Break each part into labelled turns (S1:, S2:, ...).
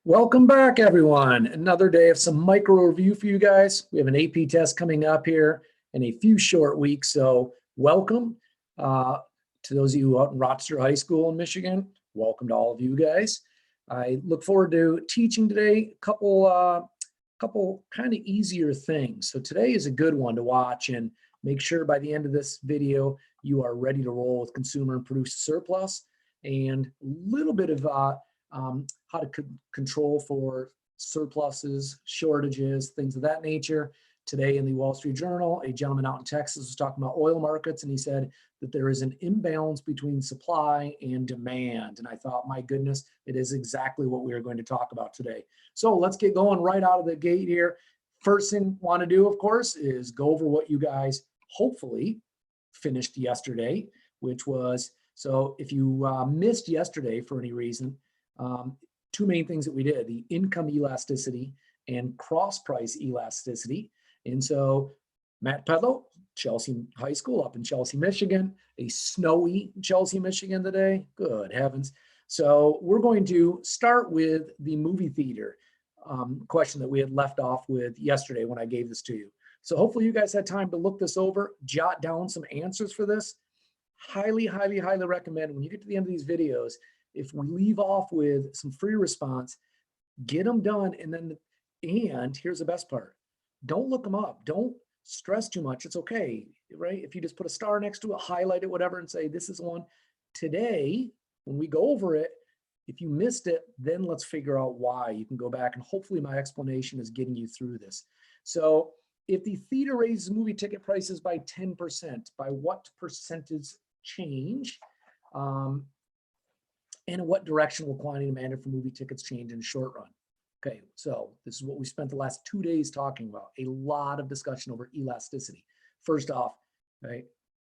S1: Welcome back, everyone. Another day of some micro review for you guys. We have an AP test coming up here in a few short weeks, so welcome to those of you out in Rochester High School in Michigan. Welcome to all of you guys. I look forward to teaching today a couple kind of easier things. So today is a good one to watch, and make sure by the end of this video you are ready to roll with consumer and producer surplus, and a little bit of how to control for surpluses, shortages, things of that nature. Today in the Wall Street Journal, a gentleman out in Texas was talking about oil markets, and he said that there is an imbalance between supply and demand. And I thought, my goodness, it is exactly what we are going to talk about today. So let's get going right out of the gate here. First thing I want to do, of course, is go over what you guys hopefully finished yesterday, which was, so if you missed yesterday for any reason, two main things that we did: the income elasticity and cross price elasticity. And so Matt Pedlow, Chelsea High School up in Chelsea, Michigan, a snowy Chelsea, Michigan today. Good heavens. So we're going to start with the movie theater question that we had left off with yesterday when I gave this to you. So hopefully you guys had time to look this over, jot down some answers for this. Highly, highly, highly recommend when you get to the end of these videos, if we leave off with some free response, get them done. And here's the best part: don't look them up. Don't stress too much. It's okay, right? If you just put a star next to it, highlight it, whatever, and say, this is one. Today, when we go over it, if you missed it, then let's figure out why. You can go back, and hopefully my explanation is getting you through this. So if the theater raises movie ticket prices by 10%, by what percentage change? And in what direction will quantity demanded for movie tickets change in the short run? Okay, so this is what we spent the last 2 days talking about. A lot of discussion over elasticity. First off, right,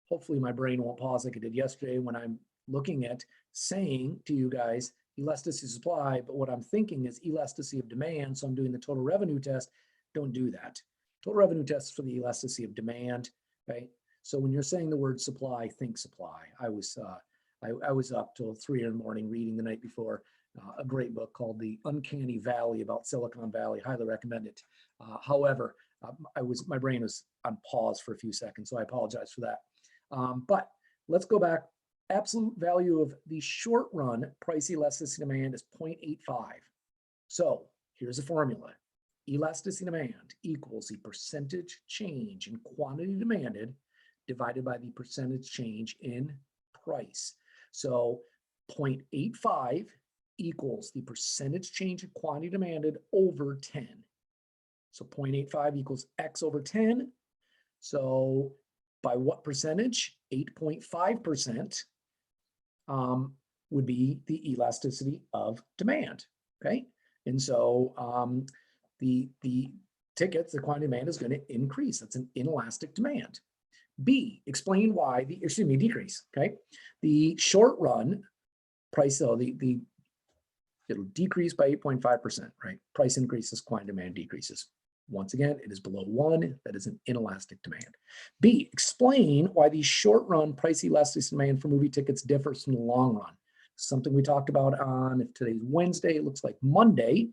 S1: hopefully my brain won't pause like it did yesterday when I'm looking at saying to you guys elasticity of supply, but what I'm thinking is elasticity of demand. So I'm doing the total revenue test. Don't do that. Total revenue test is for the elasticity of demand, right? So when you're saying the word supply, think supply. I was up till 3 in the morning reading the night before a great book called The Uncanny Valley about Silicon Valley. Highly recommend it. However, my brain was on pause for a few seconds, so I apologize for that. But let's go back. Absolute value of the short run price elasticity demand is 0.85. So here's a formula. Elasticity demand equals the percentage change in quantity demanded divided by the percentage change in price. So 0.85 equals the percentage change in quantity demanded over 10. So 0.85 equals X over 10. So by what percentage? 8.5% would be the elasticity of demand, okay? And so the tickets, the quantity demand is going to increase. That's an inelastic demand. B, explain why decrease, okay? The short run price, so it'll decrease by 8.5%, right? Price increases, quantity demand decreases. Once again, it is below 1. That is an inelastic demand. B, explain why the short run price elasticity demand for movie tickets differs from the long run. Something we talked about on, if today's Wednesday, it looks like Monday.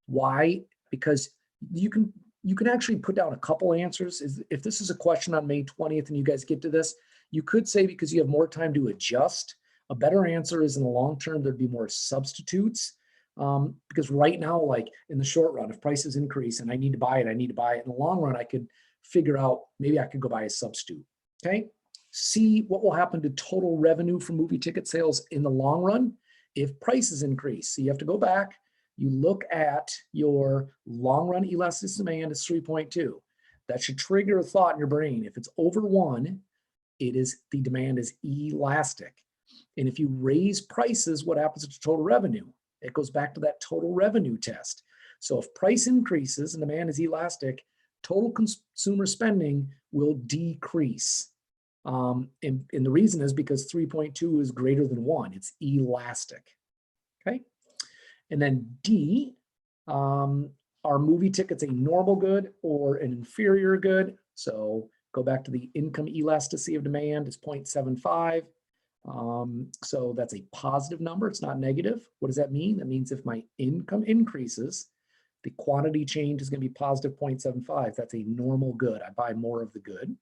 S1: Why? Because you can actually put down a couple answers. If this is a question on May 20th and you guys get to this, you could say because you have more time to adjust. A better answer is in the long term, there'd be more substitutes. Because right now, like in the short run, if prices increase and I need to buy it. In the long run, I could figure out, maybe I could go buy a substitute, okay? See what will happen to total revenue from movie ticket sales in the long run if prices increase. So you have to go back. You look at your long run elasticity demand is 3.2. That should trigger a thought in your brain. If it's over 1, the demand is elastic. And if you raise prices, what happens to total revenue? It goes back to that total revenue test. So if price increases and demand is elastic, total consumer spending will decrease. And the reason is because 3.2 is greater than 1. It's elastic, okay? And then D, are movie tickets a normal good or an inferior good? So go back to the income elasticity of demand is 0.75. So that's a positive number. It's not negative. What does that mean? That means if my income increases, the quantity change is going to be positive 0.75. That's a normal good. I buy more of the good.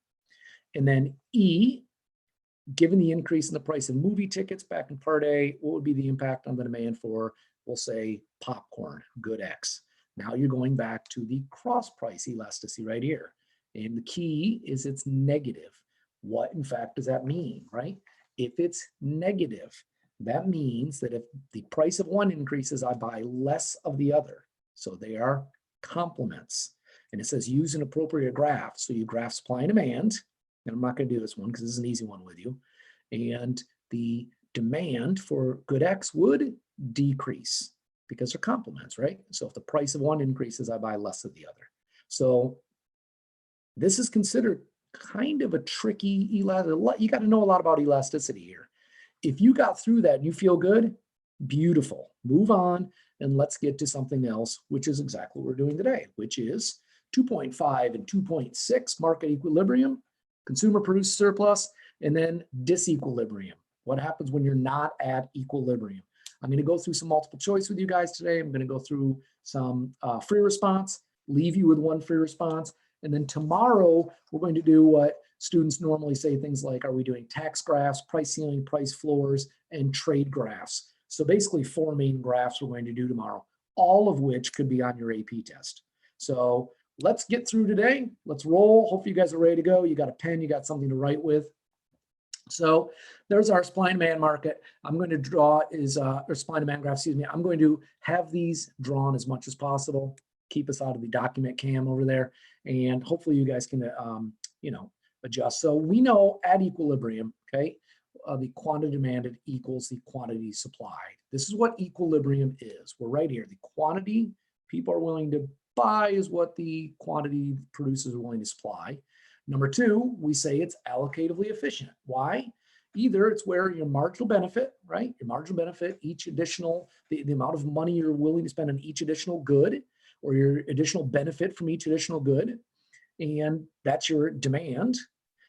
S1: And then E, given the increase in the price of movie tickets back in part A, what would be the impact on the demand for, we'll say, popcorn, good X. Now you're going back to the cross price elasticity right here. And the key is it's negative. What, in fact, does that mean, right? If it's negative, that means that if the price of one increases, I buy less of the other. So they are complements. And it says use an appropriate graph. So you graph supply and demand. And I'm not going to do this one because this is an easy one with you. And the demand for good X would decrease because they're complements, right? So if the price of one increases, I buy less of the other. So this is considered kind of a tricky elasticity. You got to know a lot about elasticity here. If you got through that and you feel good, beautiful. Move on and let's get to something else, which is exactly what we're doing today, which is 2.5 and 2.6 market equilibrium, consumer produced surplus, and then disequilibrium. What happens when you're not at equilibrium? I'm going to go through some multiple choice with you guys today. I'm going to go through some free response, leave you with one free response. And then tomorrow, we're going to do what students normally say, things like, are we doing tax graphs, price ceiling, price floors, and trade graphs? So basically 4 main graphs we're going to do tomorrow, all of which could be on your AP test. So let's get through today. Let's roll. Hopefully you guys are ready to go. You got a pen, you got something to write with. So there's our supply and demand market. I'm going to draw or supply and demand graph, excuse me. I'm going to have these drawn as much as possible. Keep us out of the document cam over there. And hopefully you guys can, adjust. So we know at equilibrium, okay, the quantity demanded equals the quantity supplied. This is what equilibrium is. We're right here. The quantity people are willing to buy is what the quantity producers are willing to supply. Number two, we say it's allocatively efficient. Why? Either it's where your marginal benefit, right? Your marginal benefit, each additional, the amount of money you're willing to spend on each additional good, or your additional benefit from each additional good. And that's your demand.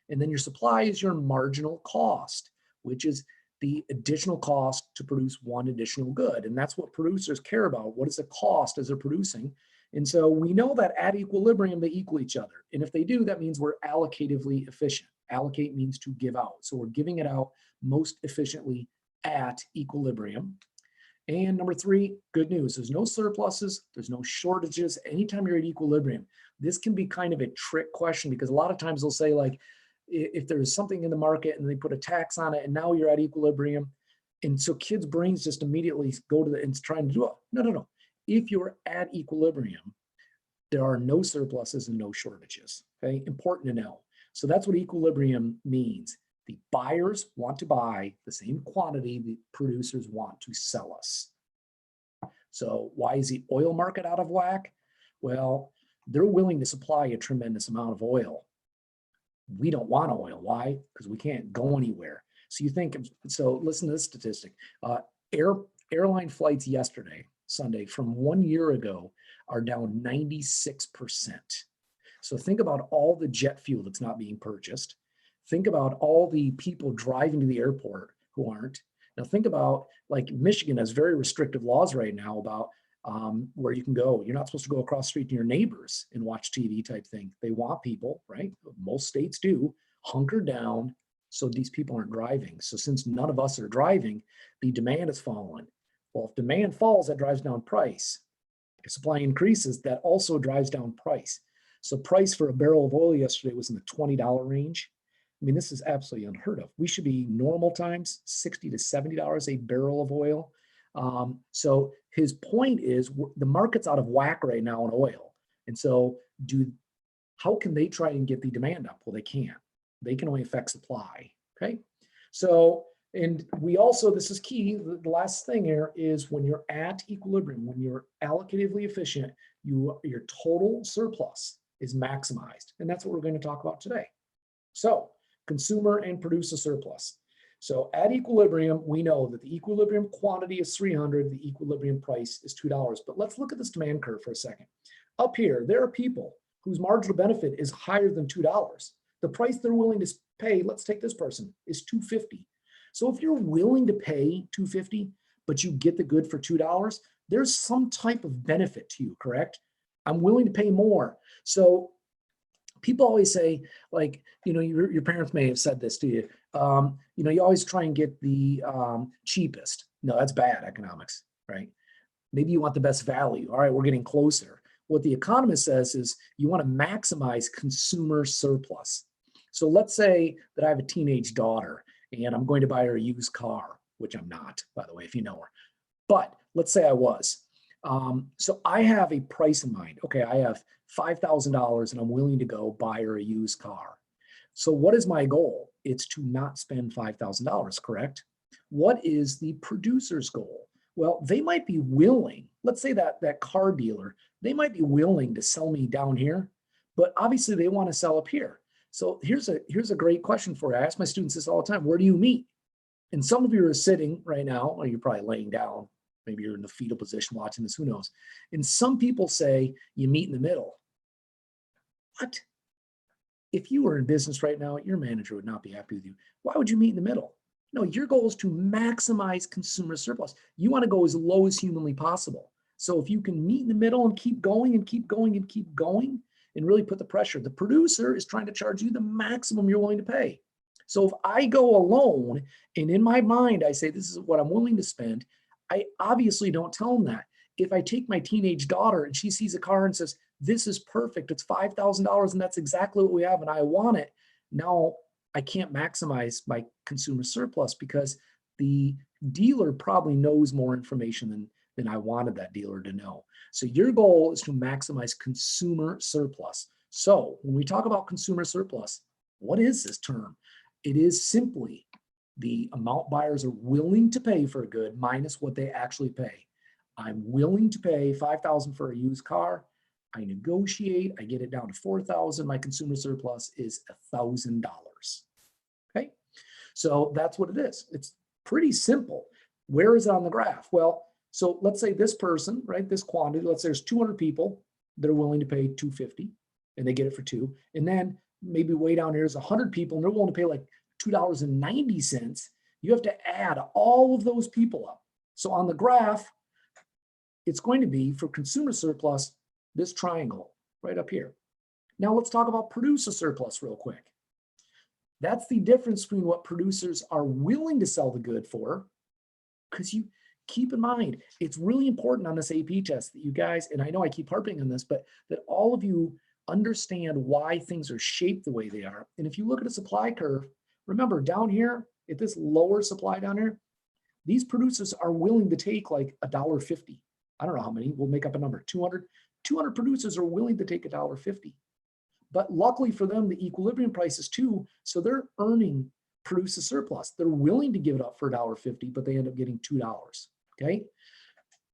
S1: And then your supply is your marginal cost, which is the additional cost to produce one additional good. And that's what producers care about. What is the cost as they're producing? And so we know that at equilibrium, they equal each other. And if they do, that means we're allocatively efficient. Allocate means to give out. So we're giving it out most efficiently at equilibrium. And number three, good news. There's no surpluses. There's no shortages. Anytime you're at equilibrium, this can be kind of a trick question because a lot of times they'll say like, if there's something in the market and they put a tax on it and now you're at equilibrium. And so kids' brains just immediately go to the, and trying to do it. No. If you're at equilibrium, there are no surpluses and no shortages, okay? Important to know. So that's what equilibrium means. The buyers want to buy the same quantity the producers want to sell us. So why is the oil market out of whack? Well, they're willing to supply a tremendous amount of oil. We don't want oil. Why? Because we can't go anywhere. So you think, so listen to this statistic. Airline flights yesterday, Sunday, from 1 year ago are down 96%. So think about all the jet fuel that's not being purchased. Think about all the people driving to the airport who aren't. Now think about, like, Michigan has very restrictive laws right now about where you can go. You're not supposed to go across the street to your neighbors and watch TV type thing. They want people, right? Most states do, hunker down so these people aren't driving. So since none of us are driving, the demand is falling. Well, if demand falls, that drives down price. If supply increases, that also drives down price. So price for a barrel of oil yesterday was in the $20 range. I mean, this is absolutely unheard of. We should be normal times, $60 to $70 a barrel of oil. So his point is the market's out of whack right now on oil. And so how can they try and get the demand up? Well, they can't. They can only affect supply, okay? So, and we also, this is key, the last thing here is when you're at equilibrium, when you're allocatively efficient, your total surplus is maximized. And that's what we're going to talk about today. So consumer and producer surplus. So at equilibrium, we know that the equilibrium quantity is 300, the equilibrium price is $2. But let's look at this demand curve for a second. Up here, there are people whose marginal benefit is higher than $2. The price they're willing to pay, let's take this person, is $2.50. So if you're willing to pay $2.50, but you get the good for $2, there's some type of benefit to you, correct? I'm willing to pay more. So people always say, like, your parents may have said this to you. You always try and get the cheapest. No, that's bad economics, right? Maybe you want the best value. All right, we're getting closer. What the economist says is you want to maximize consumer surplus. So let's say that I have a teenage daughter and I'm going to buy her a used car, which I'm not, by the way, if you know her. But let's say I was. So I have a price in mind. Okay, I have $5,000 and I'm willing to go buy her a used car. So what is my goal? It's to not spend $5,000, correct? What is the producer's goal? Well, they might be willing, let's say that car dealer, they might be willing to sell me down here, but obviously they want to sell up here. So here's a great question for you. I ask my students this all the time. Where do you meet? And some of you are sitting right now, or you're probably laying down. Maybe you're in the fetal position watching this, who knows? And some people say you meet in the middle. What? If you were in business right now, your manager would not be happy with you. Why would you meet in the middle? No, your goal is to maximize consumer surplus. You want to go as low as humanly possible. So if you can meet in the middle and keep going and keep going and keep going and really put the pressure, the producer is trying to charge you the maximum you're willing to pay. So if I go alone and in my mind, I say, this is what I'm willing to spend, I obviously don't tell them that. If I take my teenage daughter and she sees a car and says, this is perfect, it's $5,000 and that's exactly what we have and I want it, now I can't maximize my consumer surplus because the dealer probably knows more information than I wanted that dealer to know. So your goal is to maximize consumer surplus. So when we talk about consumer surplus, what is this term? It is simply the amount buyers are willing to pay for a good minus what they actually pay. I'm willing to pay $5,000 for a used car. I negotiate, I get it down to $4,000. My consumer surplus is $1,000. Okay, so that's what it is. It's pretty simple. Where is it on the graph? Well, so let's say this person, right, this quantity, let's say there's 200 people that are willing to pay $2.50 and they get it for $2. And then maybe way down here is 100 people and they're willing to pay like $2.90. You have to add all of those people up. So on the graph, it's going to be for consumer surplus, this triangle right up here. Now let's talk about producer surplus real quick. That's the difference between what producers are willing to sell the good for, because you keep in mind, it's really important on this AP test that you guys, and I know I keep harping on this, but that all of you understand why things are shaped the way they are. And if you look at a supply curve, remember down here, at this lower supply down here, these producers are willing to take like $1.50. I don't know how many, we'll make up a number, 200 producers are willing to take $1.50. But luckily for them, the equilibrium price is $2, so they're earning producer surplus. They're willing to give it up for $1.50, but they end up getting $2, okay?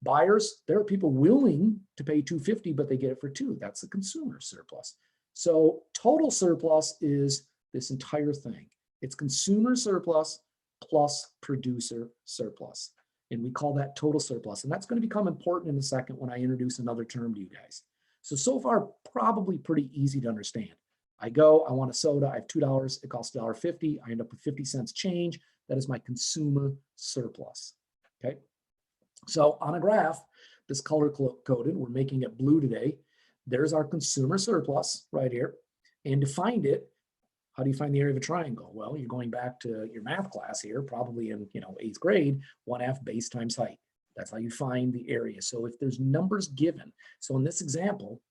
S1: Buyers, there are people willing to pay $2.50, but they get it for $2. That's the consumer surplus. So total surplus is this entire thing. It's consumer surplus plus producer surplus. And we call that total surplus. And that's going to become important in a second when I introduce another term to you guys. So far, probably pretty easy to understand. I want a soda, I have $2, it costs $1.50, I end up with 50 cents change. That is my consumer surplus, okay? So on a graph, this color coded, we're making it blue today. There's our consumer surplus right here. And to find it, how do you find the area of a triangle? Well, you're going back to your math class here, probably in 8th grade, 1/2 base times height. That's how you find the area. So if there's numbers given, so in this example,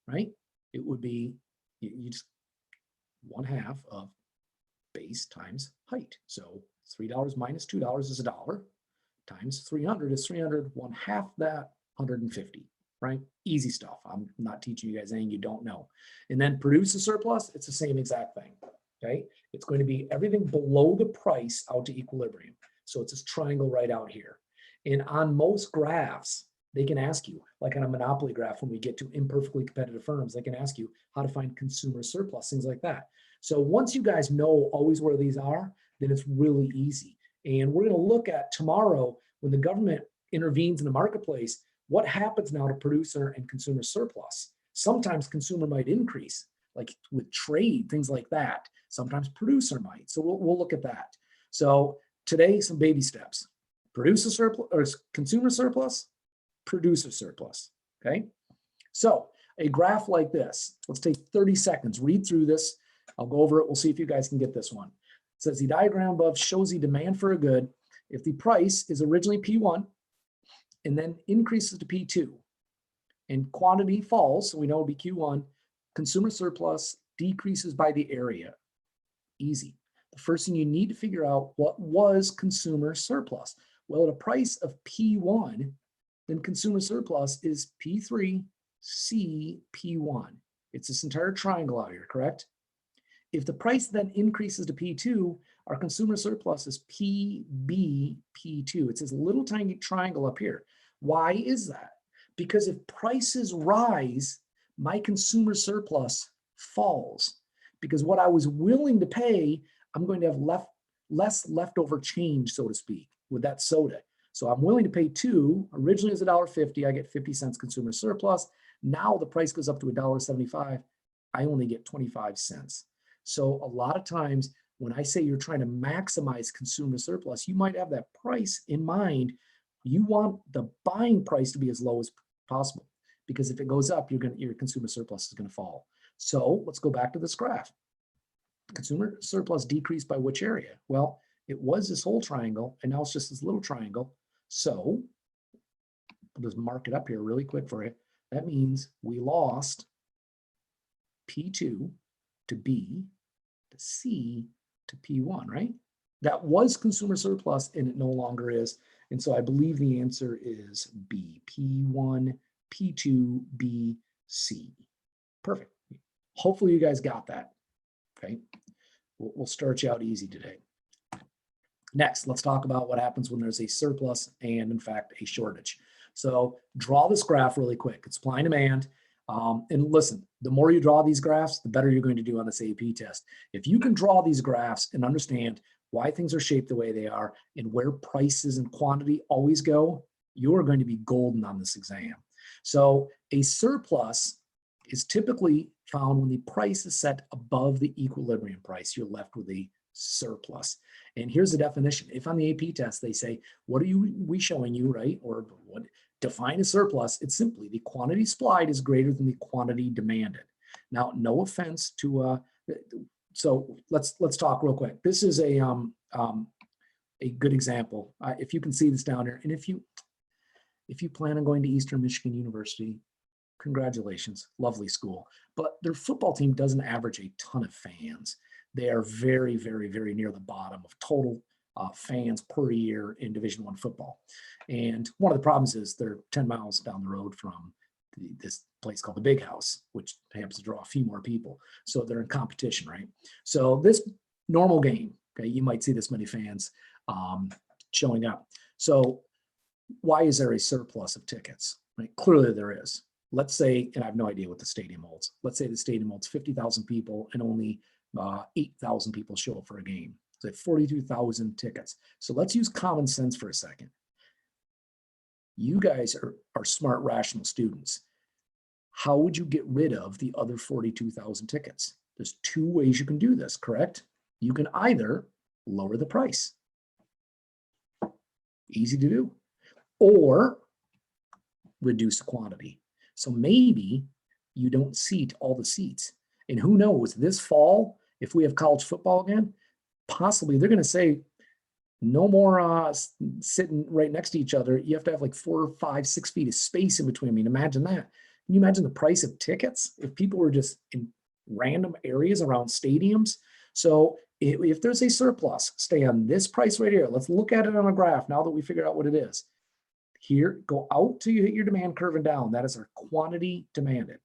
S1: right, it would be, you just 1/2 of base times height. So $3 minus $2 is $1, times 300 is 300, 1/2 that, 150, right? Easy stuff. I'm not teaching you guys anything you don't know. And then produce a surplus, it's the same exact thing, okay? It's going to be everything below the price out to equilibrium. So it's this triangle right out here. And on most graphs, they can ask you, like on a monopoly graph, when we get to imperfectly competitive firms, they can ask you how to find consumer surplus, things like that. So once you guys know always where these are, then it's really easy. And we're going to look at tomorrow when the government intervenes in the marketplace, what happens now to producer and consumer surplus? Sometimes consumer might increase, like with trade, things like that. Sometimes producer might. So we'll look at that. So today, some baby steps. Produce a surplus or consumer surplus, producer surplus, okay? So a graph like this, let's take 30 seconds, read through this. I'll go over it. We'll see if you guys can get this one. It says the diagram above shows the demand for a good if the price is originally P1 and then increases to P2 and quantity falls, so we know it'll be Q1, consumer surplus decreases by the area. Easy. The first thing you need to figure out, what was consumer surplus? Well, at a price of P1, then consumer surplus is P3, C, P1. It's this entire triangle out here, correct? If the price then increases to P2, our consumer surplus is PB, P2. It's this little tiny triangle up here. Why is that? Because if prices rise, my consumer surplus falls. Because what I was willing to pay, I'm going to have less leftover change, so to speak, with that soda. So I'm willing to pay $2. Originally it was $1.50. I get 50 cents consumer surplus. Now the price goes up to $1.75. I only get 25 cents. So a lot of times when I say you're trying to maximize consumer surplus, you might have that price in mind. You want the buying price to be as low as possible, because if it goes up, your consumer surplus is going to fall. So let's go back to this graph. Consumer surplus decreased by which area? Well, it was this whole triangle, and now it's just this little triangle. So I'll just mark it up here really quick for you. That means we lost P2 to B to C to P1, right? That was consumer surplus, and it no longer is. And so I believe the answer is B, P1, P2, B, C. Perfect. Hopefully you guys got that, okay? We'll start you out easy today. Next, let's talk about what happens when there's a surplus and, in fact, a shortage. So draw this graph really quick. It's supply and demand. And listen, the more you draw these graphs, the better you're going to do on this AP test. If you can draw these graphs and understand why things are shaped the way they are and where prices and quantity always go, you're going to be golden on this exam. So a surplus is typically found when the price is set above the equilibrium price. You're left with a surplus. And here's the definition. If on the AP test they say, what are we showing you, right? Or what define a surplus? It's simply the quantity supplied is greater than the quantity demanded. Now, no offense to so let's talk real quick. This is a good example. If you can see this down here, and if you plan on going to Eastern Michigan University, congratulations, lovely school. But their football team doesn't average a ton of fans. They are very, very, very near the bottom of total fans per year in Division I football. And one of the problems is they're 10 miles down the road from this place called the Big House, which happens to draw a few more people. So they're in competition, right? So this normal game, okay, you might see this many fans showing up. So why is there a surplus of tickets? Right? Clearly there is. Let's say, and I have no idea what the stadium holds. Let's say the stadium holds 50,000 people and only 8,000 people show up for a game. So 42,000 tickets. So let's use common sense for a second. You guys are smart, rational students. How would you get rid of the other 42,000 tickets? There's two ways you can do this, correct? You can either lower the price. Easy to do. Or reduce the quantity. So maybe you don't seat all the seats. And who knows, this fall, if we have college football again, possibly they're going to say, no more sitting right next to each other. You have to have like 4, 5, 6 feet of space in between. I mean, imagine that. Can you imagine the price of tickets if people were just in random areas around stadiums? So if there's a surplus, stay on this price right here. Let's look at it on a graph now that we figured out what it is. Here, go out till you hit your demand curve and down. That is our quantity demanded.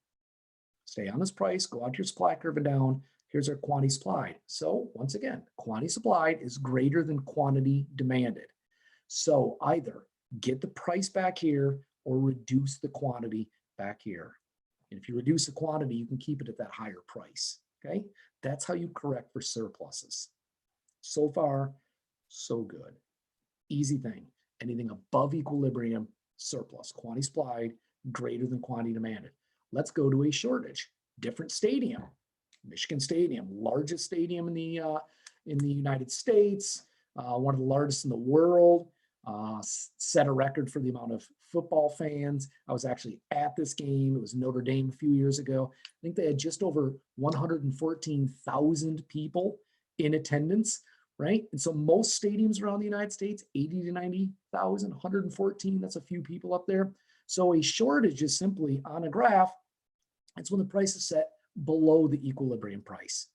S1: Stay on this price, go out to your supply curve and down. Here's our quantity supplied. So once again, quantity supplied is greater than quantity demanded. So either get the price back here or reduce the quantity back here. And if you reduce the quantity, you can keep it at that higher price, okay? That's how you correct for surpluses. So far, so good. Easy thing. Anything above equilibrium, surplus. Quantity supplied, greater than quantity demanded. Let's go to a shortage. Different stadium. Michigan Stadium, largest stadium in the United States. one of the largest in the world, set a record for the amount of football fans. I was actually at this game. It was Notre Dame a few years ago. I think they had just over 114,000 people in attendance, right? And so most stadiums around the United States, 80 to 90,000, 114, that's a few people up there. So a shortage is simply on a graph, it's when the price is set below the equilibrium price.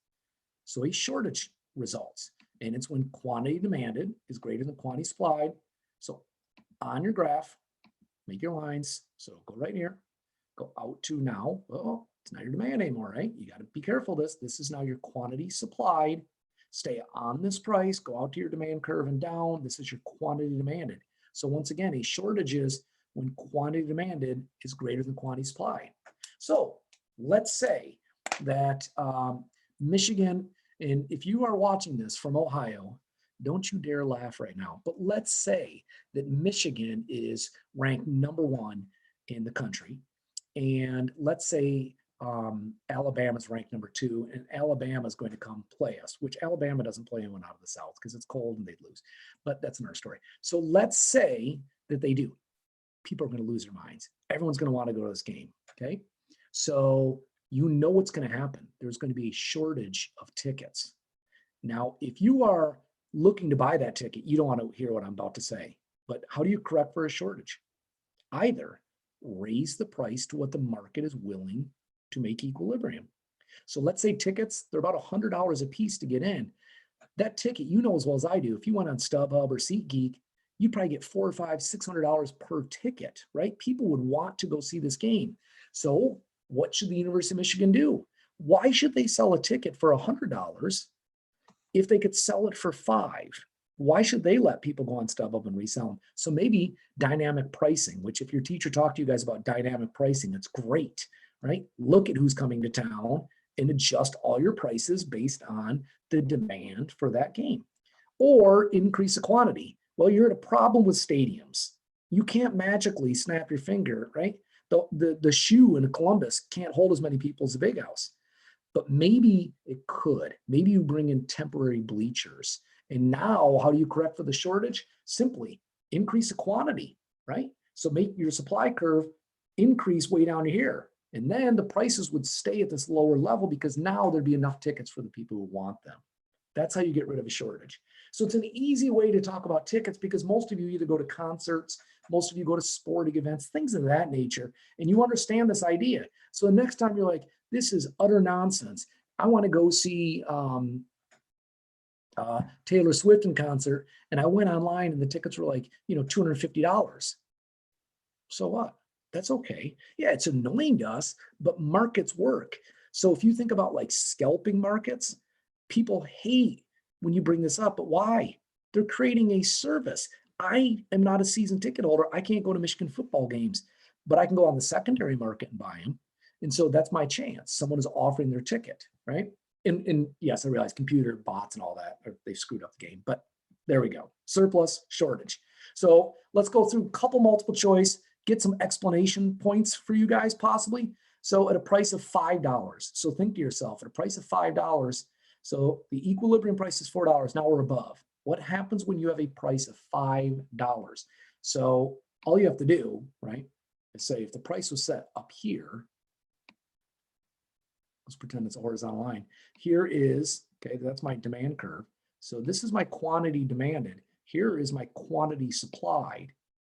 S1: So a shortage results, and it's when quantity demanded is greater than quantity supplied. So on your graph, make your lines. So go right here, go out to now. Oh, it's not your demand anymore, right? You got to be careful of this. This is now your quantity supplied. Stay on this price, go out to your demand curve and down. This is your quantity demanded. So once again, a shortage is when quantity demanded is greater than quantity supplied. So let's say that Michigan, and if you are watching this from Ohio, don't you dare laugh right now, but let's say that Michigan is ranked #1 in the country. And let's say Alabama's ranked #2, and Alabama is going to come play us, which Alabama doesn't play anyone out of the South because it's cold and they'd lose. But that's another story. So let's say that they do. People are going to lose their minds. Everyone's going to want to go to this game. Okay. So you know what's going to happen. There's going to be a shortage of tickets. Now, if you are looking to buy that ticket, you don't want to hear what I'm about to say. But how do you correct for a shortage? Either raise the price to what the market is willing to make equilibrium. So let's say tickets, they're about $100 a piece to get in. That ticket, you know as well as I do, if you went on StubHub or SeatGeek, you probably get $400 or $500, $600 per ticket, right? People would want to go see this game. So what should the University of Michigan do? Why should they sell a ticket for $100 if they could sell it for $5? Why should they let people go on StubHub and resell them? So maybe dynamic pricing, which if your teacher talked to you guys about dynamic pricing, it's great, right? Look at who's coming to town and adjust all your prices based on the demand for that game. Or increase the quantity. Well, you're at a problem with stadiums. You can't magically snap your finger, right? The shoe in Columbus can't hold as many people as the Big House. But maybe it could. Maybe you bring in temporary bleachers. And now, how do you correct for the shortage? Simply increase the quantity, right? So make your supply curve increase way down here. And then the prices would stay at this lower level because now there'd be enough tickets for the people who want them. That's how you get rid of a shortage. So it's an easy way to talk about tickets because most of you either go to concerts, most of you go to sporting events, things of that nature, and you understand this idea. So the next time you're like, this is utter nonsense. I want to go see Taylor Swift in concert, and I went online and the tickets were like, $250. So what? That's okay. Yeah, it's annoying to us, but markets work. So if you think about like scalping markets, people hate when you bring this up, but why? They're creating a service. I am not a season ticket holder. I can't go to Michigan football games, but I can go on the secondary market and buy them. And so that's my chance. Someone is offering their ticket, right? And yes, I realize computer bots and all that, they've screwed up the game, but there we go. Surplus, shortage. So let's go through a couple multiple choice, get some explanation points for you guys possibly. So at a price of $5, so think to yourself, at a price of $5, so the equilibrium price is $4, now we're above. What happens when you have a price of $5? So all you have to do, right, is say if the price was set up here, let's pretend it's a horizontal line. Here is, okay, that's my demand curve. So this is my quantity demanded. Here is my quantity supplied.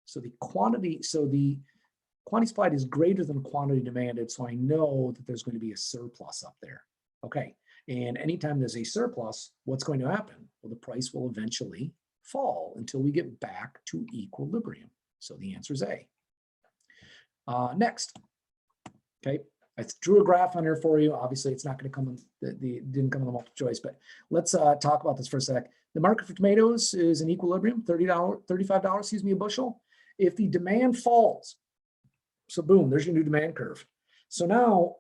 S1: So the quantity supplied is greater than quantity demanded. So I know that there's going to be a surplus up there. Okay. And anytime there's a surplus, what's going to happen? Well, the price will eventually fall until we get back to equilibrium. So the answer is A. Next, okay, I drew a graph on here for you. Obviously, it's not going to come in, didn't come in the multiple choice, but let's talk about this for a sec. The market for tomatoes is in equilibrium, $35, a bushel. If the demand falls, so boom, there's your new demand curve. So now,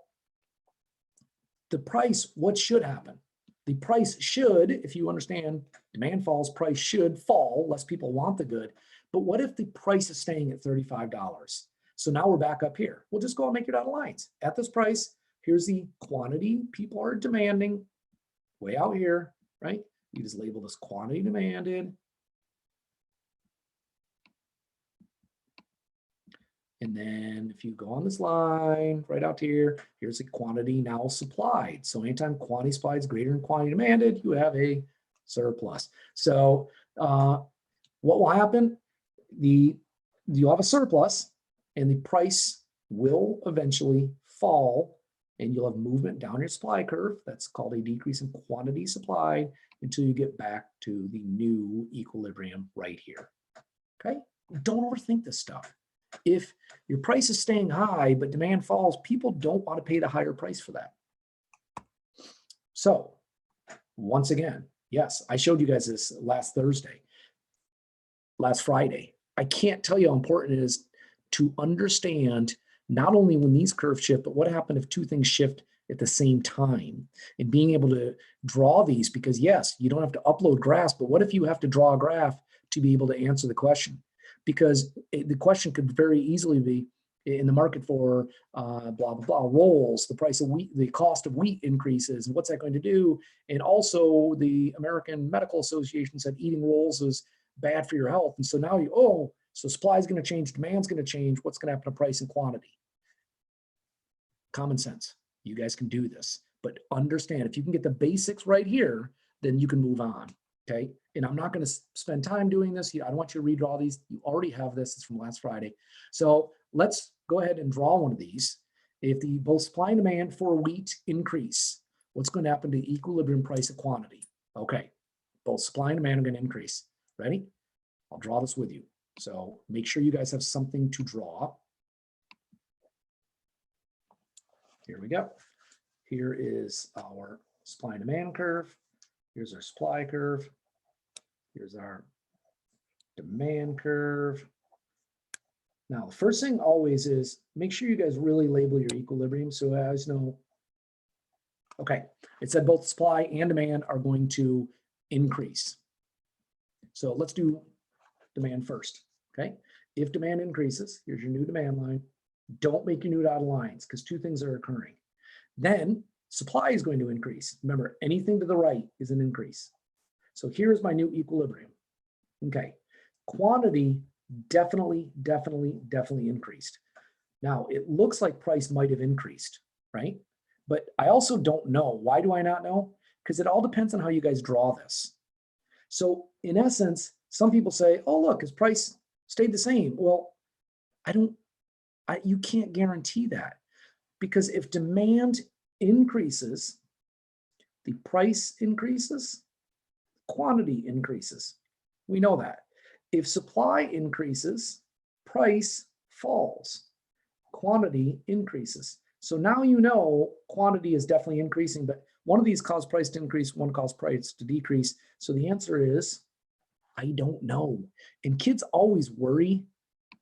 S1: the price, what should happen? The price should, if you understand, demand falls, price should fall, less people want the good. But what if the price is staying at $35? So now we're back up here. We'll just go and make it out of lines. At this price, here's the quantity people are demanding way out here, right? you just label this quantity demanded. And then if you go on this line right out here, here's a quantity now supplied. So anytime quantity supplied is greater than quantity demanded, you have a surplus. So what will happen? You have a surplus and the price will eventually fall and you'll have movement down your supply curve. That's called a decrease in quantity supplied until you get back to the new equilibrium right here. Okay? Don't overthink this stuff. If your price is staying high, but demand falls, people don't want to pay the higher price for that. So once again, yes, I showed you guys this last Friday. I can't tell you how important it is to understand not only when these curves shift, but what happens if two things shift at the same time, and being able to draw these, because yes, you don't have to upload graphs, but what if you have to draw a graph to be able to answer the question? Because the question could very easily be in the market for blah, blah, blah, rolls, the price of wheat, the cost of wheat increases, and what's that going to do? And also the American Medical Association said eating rolls is bad for your health. And so now so supply is going to change, demand's going to change, what's going to happen to price and quantity? Common sense. You guys can do this, but understand if you can get the basics right here, then you can move on. Okay. And I'm not going to spend time doing this. I don't want you to redraw these. You already have this. It's from last Friday. So let's go ahead and draw one of these. If the both supply and demand for wheat increase, what's going to happen to equilibrium price of quantity? Okay. Both supply and demand are going to increase. Ready? I'll draw this with you. So make sure you guys have something to draw. Here we go. Here is our supply and demand curve. Here's our supply curve. Here's our demand curve. Now, the first thing always is make sure you guys really label your equilibrium. So as you know, okay, it said both supply and demand are going to increase. So let's do demand first, okay? If demand increases, here's your new demand line. Don't make your new dotted lines because two things are occurring. Then supply is going to increase. Remember, anything to the right is an increase. So here's my new equilibrium. Okay, quantity definitely increased. Now, it looks like price might have increased, right? But I also don't know. Why do I not know? Because it all depends on how you guys draw this. So in essence, some people say, oh, look, his price stayed the same. Well, you can't guarantee that, because if demand increases, the price increases, quantity increases. We know that. If supply increases, price falls, quantity increases. So now you know quantity is definitely increasing, but one of these caused price to increase, one caused price to decrease. So the answer is, I don't know. And kids always worry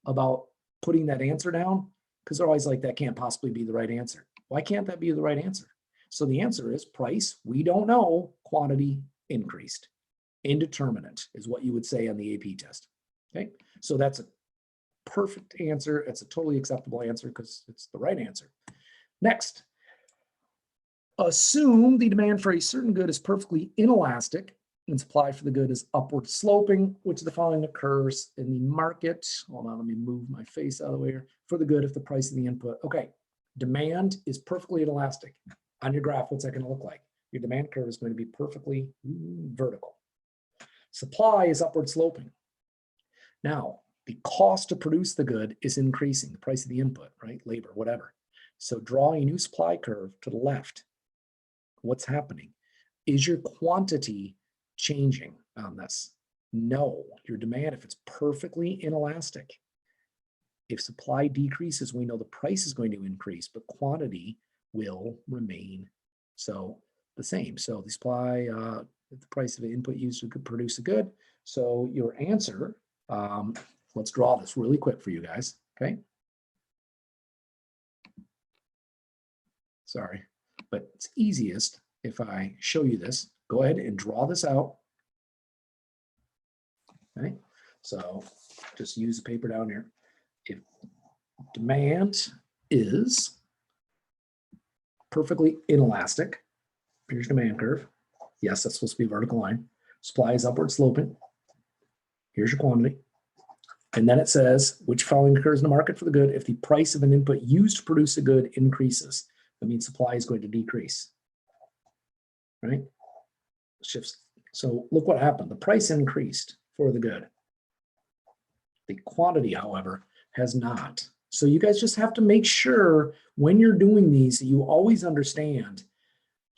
S1: about putting that answer down because they're always like, that can't possibly be the right answer. Why can't that be the right answer? So the answer is price, we don't know, quantity increased. Indeterminate is what you would say on the AP test. Okay, so that's a perfect answer. It's a totally acceptable answer because it's the right answer. Next, assume the demand for a certain good is perfectly inelastic and supply for the good is upward sloping, which the following occurs in the market. Hold on, let me move my face out of the way here. For the good if the price of the input. Okay, demand is perfectly inelastic. On your graph, what's that going to look like? Your demand curve is going to be perfectly vertical. Supply is upward sloping. Now, the cost to produce the good is increasing, the price of the input, right? Labor, whatever. So draw a new supply curve to the left. What's happening? Is your quantity changing on this? No, your demand, if it's perfectly inelastic, if supply decreases, we know the price is going to increase, but quantity will remain the same. So the supply, the price of the input used to produce a good. So your answer, let's draw this really quick for you guys, okay? Sorry, but it's easiest if I show you this. Go ahead and draw this out. Okay, so just use the paper down here. If demand is perfectly inelastic, here's your demand curve. Yes, that's supposed to be a vertical line. Supply is upward sloping. Here's your quantity. And then it says, which following occurs in the market for the good if the price of an input used to produce a good increases. That means supply is going to decrease, right? Shifts. So look what happened. The price increased for the good. The quantity, however, has not. So you guys just have to make sure when you're doing these that you always understand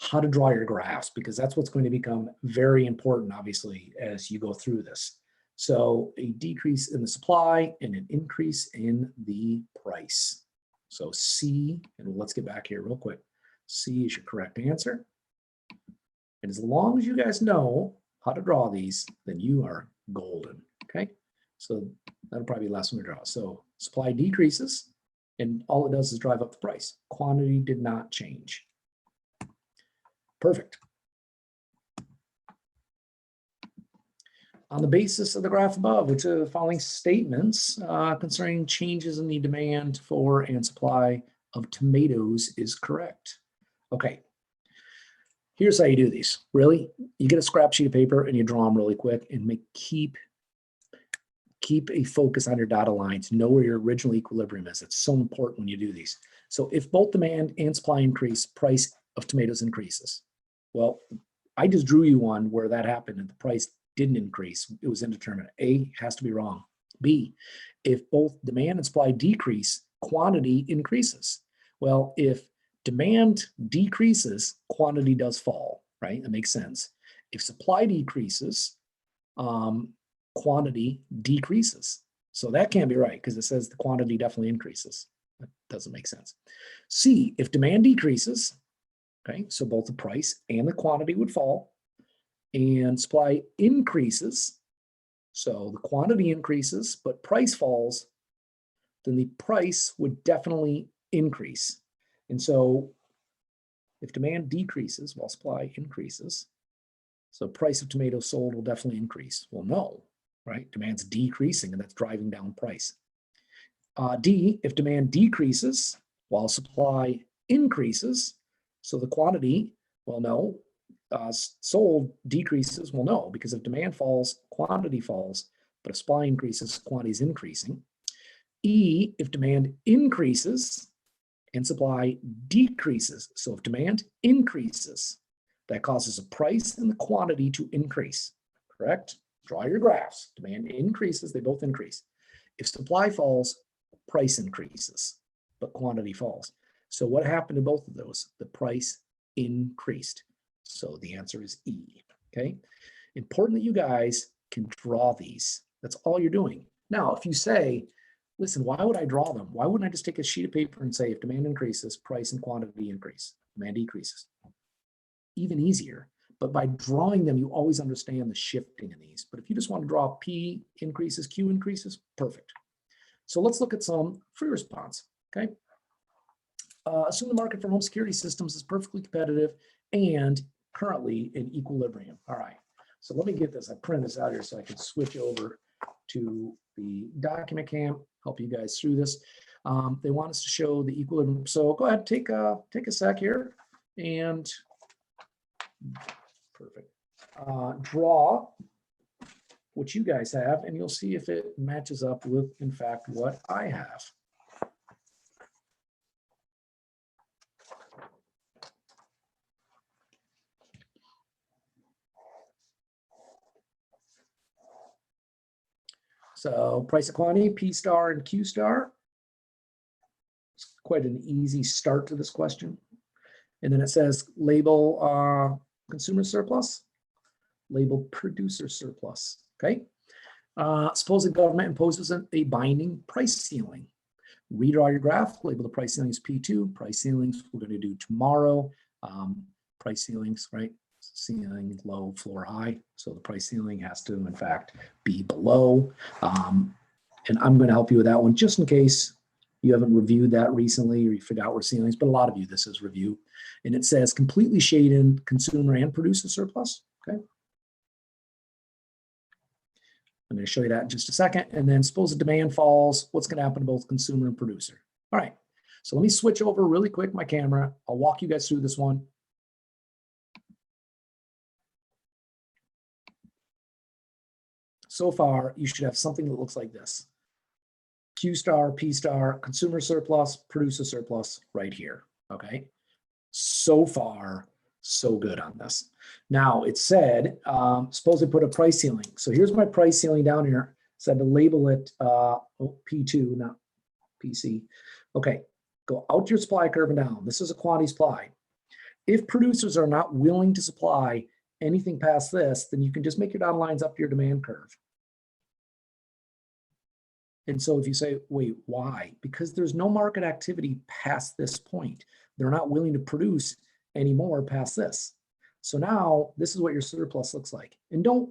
S1: how to draw your graphs, because that's what's going to become very important, obviously, as you go through this. So a decrease in the supply and an increase in the price. So C, and let's get back here real quick. C is your correct answer. And as long as you guys know how to draw these, then you are golden, okay? So that'll probably be the last one to draw. So supply decreases, and all it does is drive up the price. Quantity did not change. Perfect. On the basis of the graph above, which are the following statements concerning changes in the demand for and supply of tomatoes is correct? Okay, here's how you do these. Really, you get a scrap sheet of paper and you draw them really quick and keep a focus on your dotted lines. Know where your original equilibrium is. It's so important when you do these. So if both demand and supply increase, price of tomatoes increases. Well, I just drew you one where that happened and the price didn't increase. It was indeterminate. A has to be wrong. B, if both demand and supply decrease, quantity increases. Well, if demand decreases, quantity does fall, right? That makes sense. If supply decreases, quantity decreases. So that can't be right because it says the quantity definitely increases. That doesn't make sense. C, if demand decreases, okay, so both the price and the quantity would fall, and supply increases, so the quantity increases, but price falls, then the price would definitely increase. And so if demand decreases while supply increases, so price of tomatoes sold will definitely increase. Well, no, right? Demand's decreasing and that's driving down price. D, if demand decreases while supply increases, so the quantity, well, no, sold decreases, well, no, because if demand falls, quantity falls, but if supply increases, quantity is increasing. E, if demand increases and supply decreases, so if demand increases, that causes a price and the quantity to increase, correct? Draw your graphs. Demand increases, they both increase. If supply falls, price increases, but quantity falls. So what happened to both of those? The price increased. So the answer is E, okay? Important that you guys can draw these. That's all you're doing. Now, if you say, listen, why would I draw them? Why wouldn't I just take a sheet of paper and say, if demand increases, price and quantity increase, demand decreases? Even easier. But by drawing them, you always understand the shifting in these. But if you just want to draw P increases, Q increases, perfect. So let's look at some free response, okay? Assume the market for home security systems is perfectly competitive and currently in equilibrium. All right, so let me get this. I print this out here so I can switch over to the document cam, help you guys through this. They want us to show the equilibrium. So go ahead, take a sec here and perfect. Draw what you guys have, and you'll see if it matches up with, in fact, what I have. So price of quantity, P star and Q star. It's quite an easy start to this question. And then it says label consumer surplus, label producer surplus, okay? Suppose the government imposes a binding price ceiling. Redraw your graph, label the price ceiling as P2, price ceilings we're going to do tomorrow. Price ceilings, right? Ceiling, low, floor, high. So the price ceiling has to, in fact, be below. And I'm going to help you with that one just in case you haven't reviewed that recently or you forgot where ceilings, but a lot of you, this is review. And it says completely shade in consumer and producer surplus, okay? I'm going to show you that in just a second. And then suppose the demand falls, what's going to happen to both consumer and producer? All right, so let me switch over really quick my camera. I'll walk you guys through this one. so far, you should have something that looks like this. Q star, P star, consumer surplus, producer surplus right here, okay? So far, so good on this. Now, it said, suppose I put a price ceiling. So here's my price ceiling down here. So I had to label it P2, not PC. Okay, go out your supply curve and down. This is a quantity supply. If producers are not willing to supply anything past this, then you can just make your dotted lines up your demand curve. And so if you say, wait, why? Because there's no market activity past this point. They're not willing to produce anymore past this. So now this is what your surplus looks like. And don't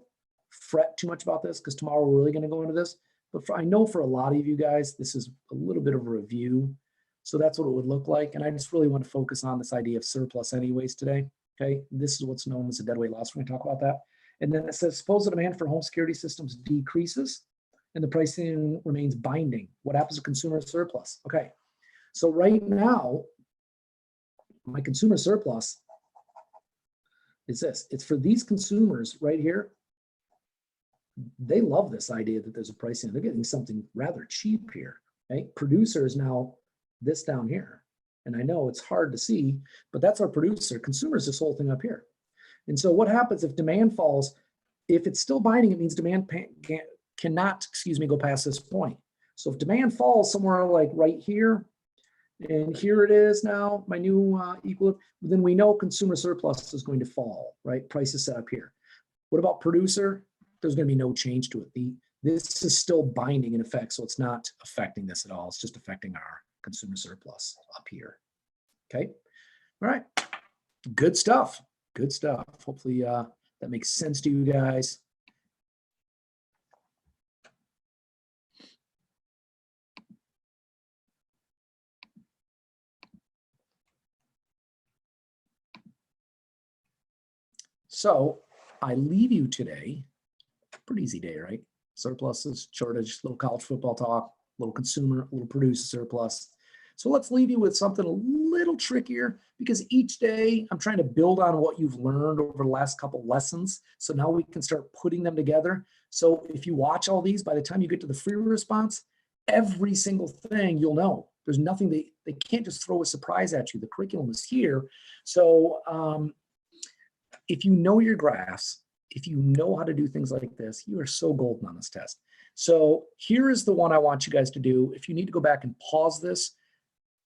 S1: fret too much about this because tomorrow we're really going to go into this. But I know for a lot of you guys, this is a little bit of a review. So that's what it would look like. And I just really want to focus on this idea of surplus anyways today. Okay, this is what's known as a deadweight loss. We're going to talk about that. And then it says, suppose the demand for home security systems decreases and the pricing remains binding. What happens to consumer surplus? Okay, so right now, my consumer surplus is this. It's for these consumers right here. They love this idea that there's a pricing. They're getting something rather cheap here. Right? Producer is now this down here. And I know it's hard to see, but that's our producer. Consumer is this whole thing up here. And so what happens if demand falls? If it's still binding, it means demand cannot, go past this point. So if demand falls somewhere like right here, and here it is now, my new equilibrium, then we know consumer surplus is going to fall, right? Price is set up here. What about producer? There's going to be no change to it. This is still binding in effect, so it's not affecting this at all. It's just affecting our consumer surplus up here. Okay. All right. Good stuff. Good stuff. Hopefully that makes sense to you guys. So I leave you today. Pretty easy day, right? Surpluses, shortage, little college football talk, little consumer, little producer surplus. So let's leave you with something a little trickier because each day I'm trying to build on what you've learned over the last couple lessons. So now we can start putting them together. So if you watch all these, by the time you get to the free response, every single thing you'll know. There's nothing they can't just throw a surprise at you. The curriculum is here. So if you know your graphs, if you know how to do things like this, you are so golden on this test. So here is the one I want you guys to do. If you need to go back and pause this,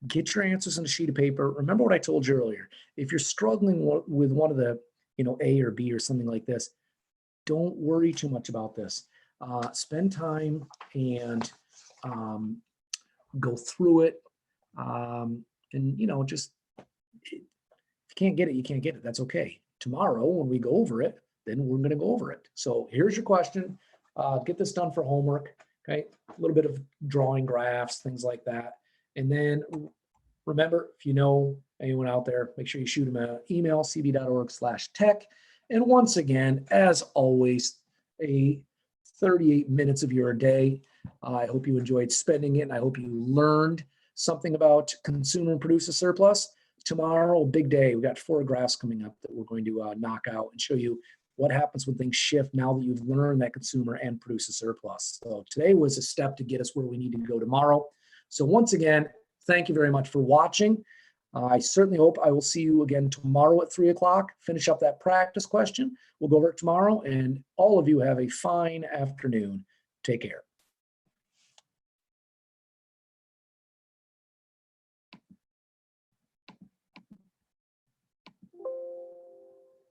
S1: get your answers on a sheet of paper. Remember what I told you earlier. If you're struggling with one of the, A or B or something like this, don't worry too much about this. Spend time and go through it. And, just, if you can't get it, you can't get it. That's okay. Tomorrow, when we go over it, then we're going to go over it. So here's your question. Get this done for homework. Okay. A little bit of drawing graphs, things like that. And then remember, if you know anyone out there, make sure you shoot them an email, cb.org/tech. And once again, as always, 38 minutes of your day. I hope you enjoyed spending it. And I hope you learned something about consumer and producer surplus. Tomorrow, big day. We got 4 graphs coming up that we're going to knock out and show you what happens when things shift now that you've learned that consumer and producer surplus. So today was a step to get us where we need to go tomorrow. So once again, thank you very much for watching. I certainly hope I will see you again tomorrow at 3 o'clock. Finish up that practice question. We'll go over it tomorrow, and all of you have a fine afternoon. Take care.